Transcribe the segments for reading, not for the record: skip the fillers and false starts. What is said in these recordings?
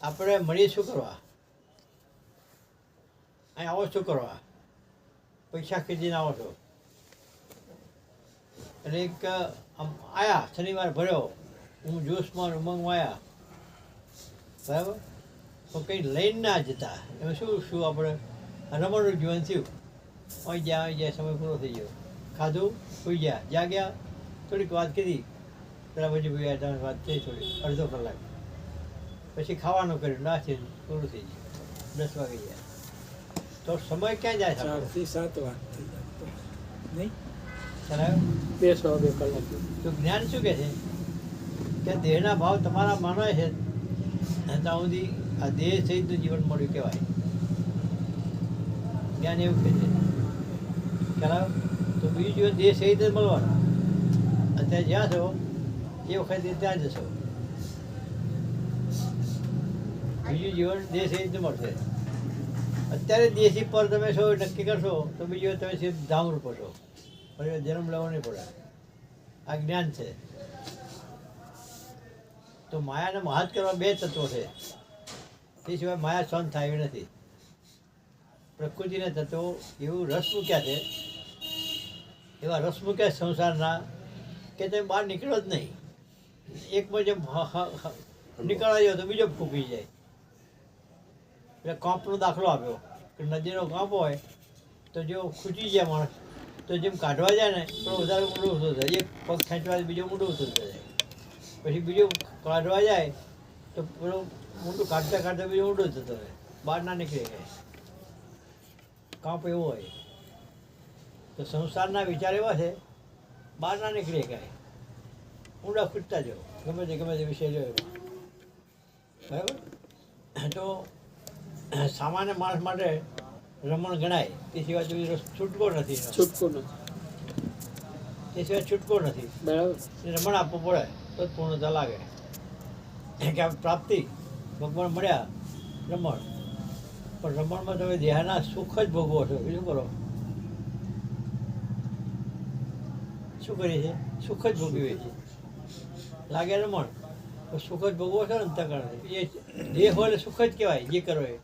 આપણે મળીએ શું કરવા? અહીં આવો શું કરવા? પૈસા ખરીદીને આવો છો. એટલે એક આમ આવ્યા, શનિવાર ભર્યો, હું જોશમાં ઉમંગમાં આવ્યા, બરાબર, તો કંઈ લઈને ના જતા. એમાં શું આપણે રમણનું જીવન થયું. અહીં જ્યાં સમય પૂરો થઈ ગયો, ખાધું, સુઈ ગયા, જાગ્યા, થોડીક વાત કરી, પેલા પછી ભાઈ તમે વાત થઈ થોડી અડધો કલાક, પછી ખાવાનું કર્યું, નાસ્તી પૂરું થઈ ગયું, 10 વાગી ગયા. તો સમય ક્યાં જાય? 4 થી 7 વાગ થઈ જાય નહીં, બરાબર. 2 કલાક. તો જ્ઞાન શું કહે છે કે દેહના ભાવ તમારા માનવે છે ત્યાં સુધી આ દેહ સહિતનું જીવન મળ્યું કહેવાય. જ્ઞાન એવું કહે છે. બરાબર. તો બીજું જીવન દેહ સહિત જ મળવાનું. અત્યારે જ્યાં છો એ વખતે ત્યાં જશો. બીજું જીવન દેહ સહિત મળશે. અત્યારે દેશી પર તમે છો નક્કી કરશો તો બીજું તમે સીધું ધામ રૂપો છો. પછી જન્મ લેવો નહીં પડે. આ જ્ઞાન છે. તો માયાને મહાત કરવા 2 તત્વો છે. તે સિવાય માયા શાંત થાય એવી નથી. પ્રકૃતિના તત્વો એવું રસ મૂક્યા છે, એવા રસ મૂક્યા સંસારના કે તમે બહાર નીકળો જ નહીં. એકમાં જેમ નીકળવા જાવ તો બીજો ફૂંકી જાય. એટલે કાંપનો દાખલો આપ્યો કે નદીનો કાંપ હોય તો જો ખૂચી જાય માણસ, તો જેમ કાઢવા જાય ને તો વધારે ઊંડું થતું જાય. એક પગ ખેંચવાથી બીજો ઊંડું થતું જાય. પછી બીજું કાઢવા જાય તો પેલું ઊંડું કાઢતા કાઢતા બીજું ઊંડું થતું હોય. બહાર ના નીકળી જાય. કાંપ એવો હોય. તો સંસારના વિચાર એવા છે, બહાર ના નીકળી જાય. ઊંડા ખૂટતા જાઓ, ગમે તે વિષય લો એમાં. બરાબર. તો સામાન્ય માણસ માટે રમણ ગણાય. તે સિવાય તો છૂટકો નથી. તે સિવાય છૂટકો નથી. બરાબર. રમણ આપવું પડે તો જ પૂર્ણતા લાગે. કે આ પ્રાપ્તિ ભગવાન મળ્યા રમણ. પણ રમણમાં તમે દેહના સુખ જ ભોગવો છો. શું કરો? શું કરીએ છીએ? સુખ જ ભોગવીએ છીએ. લાગે રમણ તો સુખ જ ભોગવો છો ને અંતઃકરણ. એ દેહ હોય એટલે સુખ જ કહેવાય. જે કરો એ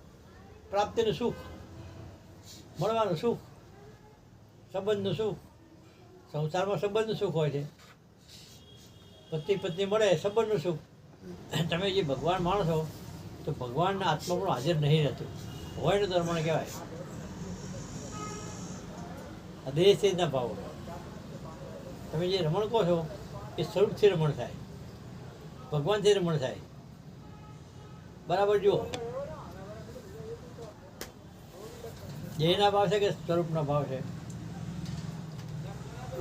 પ્રાપ્તિનું સુખ, મળવાનું સુખ, સંબંધનું સુખ. સંસારમાં સંબંધનું સુખ હોય છે. પતિ પત્ની મળે સંબંધનું સુખ. તમે જે ભગવાન માનો છો તો ભગવાનના આત્મા પણ હાજર નહીં રહેતું હોય ને તો રમણ કહેવાય. આ દેહ સ્થિતિના ભાવો. તમે જે રમણ કહો છો એ સ્વરૂપથી રમણ થાય, ભગવાનથી રમણ થાય. બરાબર જુઓ, દેહના ભાવ છે કે સ્વરૂપના ભાવ છે?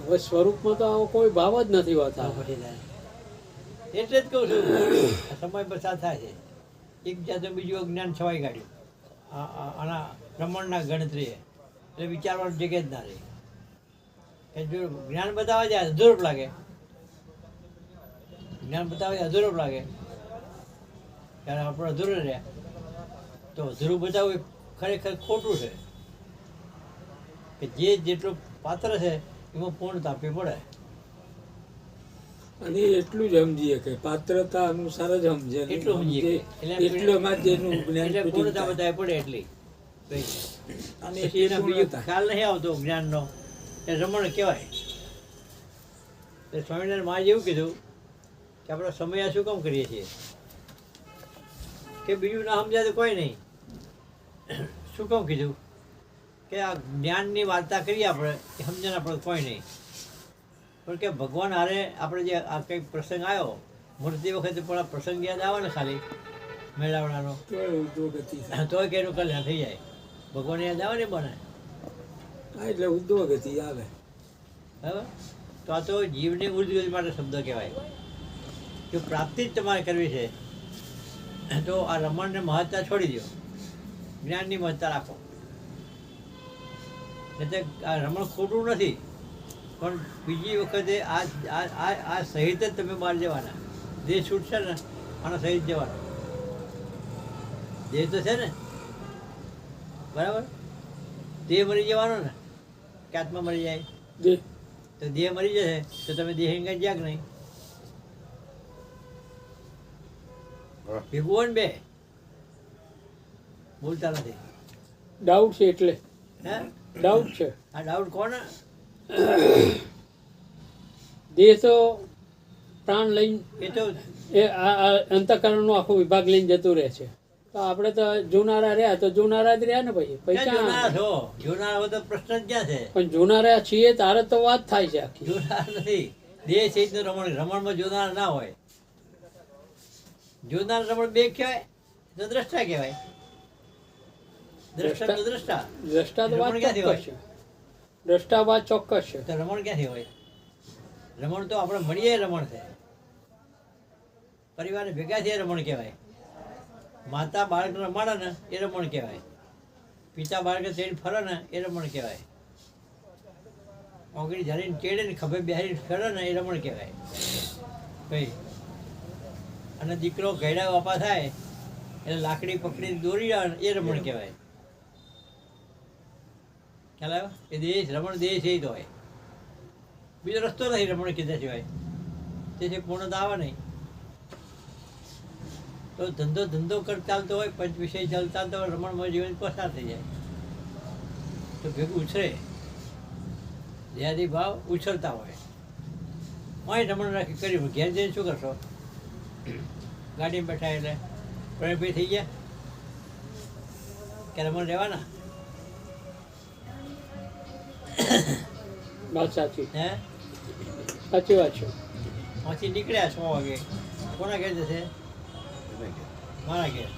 હવે સ્વરૂપમાં તો આવો કોઈ ભાવ જ નથી હોતા. એટલે જ કહું છું સમય પસાર થાય છે. એક જાતનું બીજું જ્ઞાન છવાઈ કાઢ્યું આના રમણના ગણતરીએ. એટલે વિચારવાની જગ્યા જ ના રહી. કે જો જ્ઞાન બતાવવા જાય અધૂરપ લાગે. જ્ઞાન બતાવે અધૂરપ લાગે ત્યારે આપણે અધૂરું રહ્યા. તો અધૂરું બતાવવું ખરેખર ખોટું છે. કે જે જેટલું પાત્ર છે એમાં પૂર્ણતા આપવી પડે. અને એટલું જ સમજીએ કે પાત્રતા અનુસાર જ સમજે. એટલું સમજીએ એટલામાં જ એનું જ્ઞાન એટલે પૂર્ણતા બતાવવી પડે એટલી. અને પછી એના બીજો ખ્યાલ નહીં આવતો જ્ઞાનનો એ રમણ કહેવાય. એટલે સ્વામિનારાયણ મહારાજે એવું કીધું કે આપણે સમય શું કામ કરીએ છીએ? કે બીજું ના સમજાય તો કોઈ નહીં. શું કામ કીધું? કે આ જ્ઞાનની વાર્તા કરીએ આપણે એ સમજણ આપણે કોઈ નહીં. પણ કે ભગવાન હારે આપણે જે આ કંઈક પ્રસંગ આવ્યો મૂર્તિ વખતે પણ આ પ્રસંગ યાદ આવે ને ખાલી મેળાવડાનો તોય કે એનું કલ્યાણ થઈ જાય. ભગવાન યાદ આવે ને બને એટલે ઉદ્ધવગતિ આવે. બરાબર. તો આ તો જીવની ઉર્દગતિ માટે શબ્દ કહેવાય. જો પ્રાપ્તિ જ તમારે કરવી છે તો આ રમણને મહત્તા છોડી દો, જ્ઞાનની મહત્તા રાખો. એટલે આ રમણ ખોટું નથી, પણ બીજી વખતે આ સહિત જ તમે બહાર જવાના. દેહ છૂટશે ને આના સહિત જવાના. દેહ તો છે ને, બરાબર. દેહ મરી જવાનો ને કે આત્મા મરી જાય? તો દેહ મરી જશે તો તમે દેહ કઈ જ્યાગ નહીં. ભેગું હોય ને બે બોલતા નથી. ડાઉટ છે એટલે હે ડાઉટ છે. આ ડાઉટ કોને? દેહ તો પ્રાણ લઈને એ તો એ આ અંતઃકરણનો આખો વિભાગ લઈને જતું રહે છે. તો આપણે તો જોનારા રહ્યા તો જોનારા જ રહ્યા ને ભાઈ ક્યાં જોનાર પૈસા. છો? જોનાર હોય તો પ્રશ્ન જ ક્યાં છે? પણ જોનારા છીએ તારે તો વાત થાય છે આખી. જોનાર નથી. દેહ છે જ રમણ. રમણમાં જોનાર ના હોય. જોનાર રમણ બે કહેવાય તો દ્રષ્ટા કહેવાય. દ્રષ્ટા તો દ્રષ્ટા. દ્રષ્ટા તો વાત રમણ ક્યાંથી ચોક્કસ છે. દ્રષ્ટા વાત ચોક્કસ છે. તો રમણ ક્યાંથી હોય? રમણ તો આપણે મળીએ રમણ છે. પરિવારને ભેગા થઈએ રમણ કહેવાય. માતા બાળકને રમાડે ને એ રમણ કહેવાય. પિતા બાળકને તેડી ફરે ને એ રમણ કહેવાય. ઓગળી ઝાલીને તેડે ને ખભે બેહારીને ફરે ને એ રમણ કહેવાય. ભાઈ અને દીકરો ઘેડા વાપા થાય એટલે લાકડી પકડી દોરી આવે ને એ રમણ કહેવાય. ખ્યાલ આવ્યો? એ દેશ રમણ દેશ એ જ હોય. બીજો રસ્તો નથી રમણ કીધા સિવાય. તેથી પૂર્ણતા આવે નહીં. તો ધંધો ચાલતો હોય, પંચ વિષય ચાલતા હોય, રમણમાં જીવન પસાર થઈ જાય તો ભેગું ઉછરે. જ્યાદી ભાવ ઉછળતા હોય. અહીં રમણ રાખી કર્યું. ઘેર જઈને શું કરશો? ગાડીમાં બેઠા એટલે પ્રણભાઈ થઈ ગયા કે રમણ રહેવાના? વાત સાચી. હે સાચી વાત છે. અહીંથી નીકળ્યા 6 વાગે. કોના ઘેર જશે? મારા ઘેર.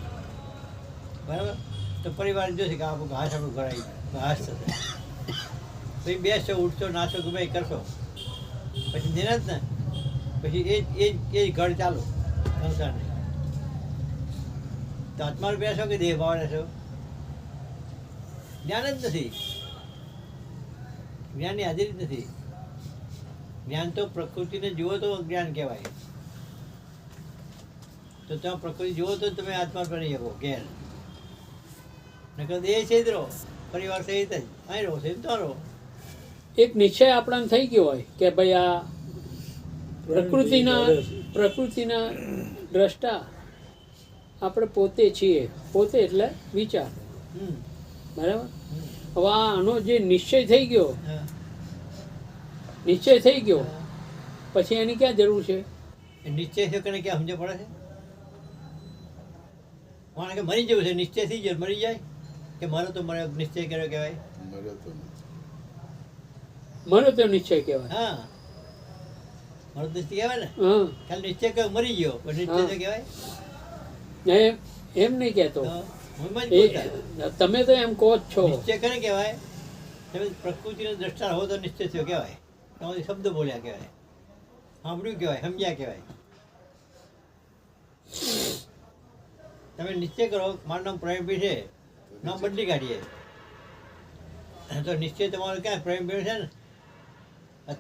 બરાબર. તો પરિવાર જોશે કે આપણું ઘાસ આપણું ઘર આવી ઘાસ થશે. પછી બેસશો, ઉઠશો, નાશો, ગમે એ કરશો. પછી નિરાશ ને પછી એ જ ઘર ચાલુ સંસાર નહીં. તો આત્મા બેસો કે દેહ ભાવ રહેશો? જ્ઞાન જ નથી. જ્ઞાનની હાજરી જ નથી. જ્ઞાન તો પ્રકૃતિને જુઓ તો જ્ઞાન કહેવાય. તો તમે પ્રકૃતિ જુઓ તો તમે આત્મા કરી શકો ઘેર. નકર દેહ છે જ રહો, પરિવાર સહિત જ અહીં રહો છે તો રહો. એક નિશ્ચય આપણને થઈ ગયો હોય કે ભાઈ આ પ્રકૃતિના દ્રષ્ટા આપણે પોતે છીએ. પોતે એટલે વિચાર. હમ બરાબર. હવે આનો જે નિશ્ચય થઈ ગયો, હા. નિશ્ચય થઈ ગયો પછી એની ક્યાં જરૂર છે? એ નિશ્ચય છે કે ક્યાં સમજ પડે છે? માણે કે મરી જવું છે, નિશ્ચય થઈ ગયો મરી જાય કે મારો તો મને નિશ્ચય કર્યો કહેવાય? મને તો નિશ્ચય કહેવાય. હા, મારો નિશ્ચય કહેવાય ને. હા, ખાલી નિશ્ચય કે મરી ગયો પણ નિશ્ચય તો કહેવાય? એમ નહીં કહેતો. તો હું જ એ બોલતા. તમે તો એમ કહો જ છો. નિશ્ચય કરે કહેવાય. તમે પ્રકૃતિનો દ્રષ્ટા હો તો નિશ્ચય થયો કહેવાય. તમારી શબ્દ બોલ્યા કહેવાય. સાંભળ્યું કહેવાય, સમજ્યા કહેવાય. તમે નિશ્ચય કરો મારું નામ પ્રેમભી છે, નામ બદલી કાઢીએ તો નિશ્ચય તમારો ક્યાં પ્રેમભી છે ને.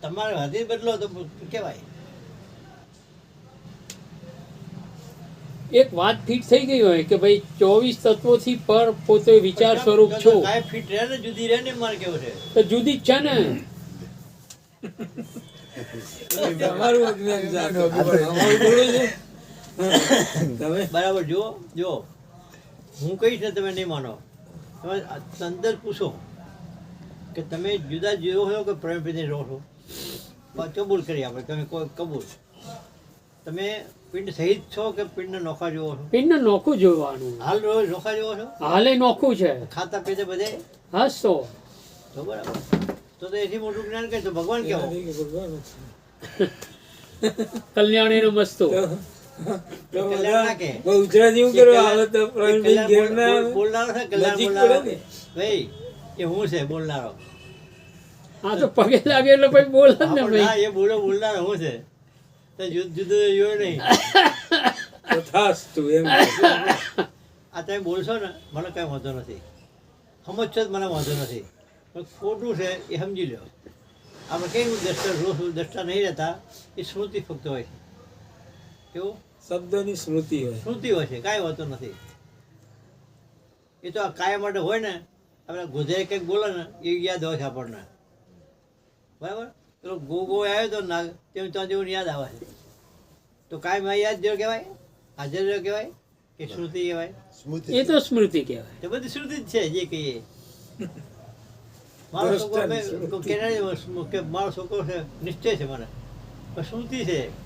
તમારે હાથી બદલો તો કહેવાય. એક વાત ફિટ થઈ ગઈ હોય કે ભાઈ 24 તત્વોથી પર પોતે વિચાર સ્વરૂપ છો. કાંઈ ફિટ રહે ને જુદી રહે ને મારે કેવું છે. તો જુદી જ છે ને. તમારું અજ્ઞાન જાણો. અમારું થોડું છે. તમે બરાબર જો હું કહીશ ને તમે નહીં માનો. તમે અંદર પૂછો કે તમે જુદા જીવો છો કે પ્રેમભીને રહો છો? કબૂલ કરી આપણે. તમે કોઈ કબૂલ. તમે પિંડ સહિત છો કે પિંડને નોખા જોવો છો? પિંડને નોખું જોવાનું. હાલ રોજ નોખા જોવો છો? હાલે નોખું છે. ખાતા પીતે બધે હાસ તો બરાબર. તો એથી મોટું જ્ઞાન કહે તો ભગવાન કેવો? કલ્યાણી નો મસ્તો. કલ્યાણ ના કહે. બોલનારો છે કલ્યાણ બોલનારો. ભાઈ એ હું છે બોલનારો. હા તો પગે લાગે એટલે ભાઈ બોલ જ ને ભાઈ. હા, એ બોલનારો હું છે. તો જુદું જોયો નહીં. આ તમે બોલશો ને મને કઈ વાંધો નથી. સમજશો જ મને વાંધો નથી. પણ ખોટું છે એ સમજી લો. આપણે કઈ દ્રષ્ટા નહીં રહેતા. એ સ્મૃતિ ફક્ત હોય છે. કેવું? શબ્દની સ્મૃતિ હોય. સ્મૃતિ હોય છે, કાંઈ હોતું નથી. એ તો આ કાયમ માટે હોય ને. આપણે ગોધરે કંઈક બોલે ને એ યાદ હોય છે આપણને. બરાબર. પેલો ગો આવ્યો તો નાગ તેમ ત્યાં જેવું યાદ આવે છે. તો કાયમ યાદ જેવો કહેવાય? હાજર જેવો કહેવાય? કે શ્રુતિ કહેવાય? એ તો સ્મૃતિ કહેવાય. તે બધી શ્રુતિ જ છે જે કહીએ. મારો છોકરો કે મારો છોકરો છે નિશ્ચય છે મને, પણ શ્રુતિ છે